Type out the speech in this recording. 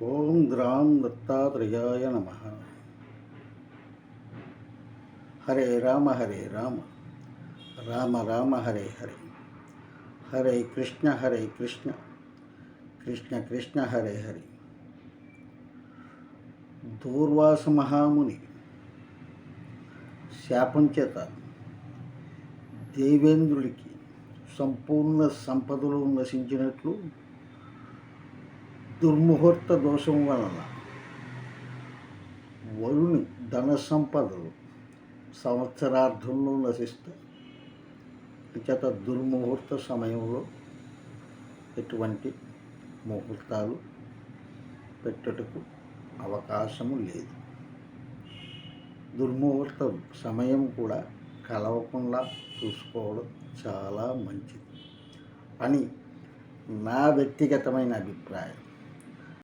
ఓం gram దత్తాత్రేయాయ నమ. హరే రామ రామ రామ హరే హరే. హరే కృష్ణ కృష్ణ కృష్ణ హరే హరే. దూర్వాస మహాముని శాపం చేత దేవేంద్రుడికి సంపూర్ణ సంపదలు నశించినట్లు దుర్ముహూర్త దోషం వలన వరుని ధన సంపదలు సంవత్సరార్థంలో నశిస్తాయి. చేత దుర్ముహూర్త సమయంలో ఎటువంటి ముహూర్తాలు పెట్టుటకు అవకాశము లేదు. దుర్ముహూర్త సమయం కూడా కలవకుండా చూసుకోవడం చాలా మంచిది అని నా వ్యక్తిగతమైన అభిప్రాయం.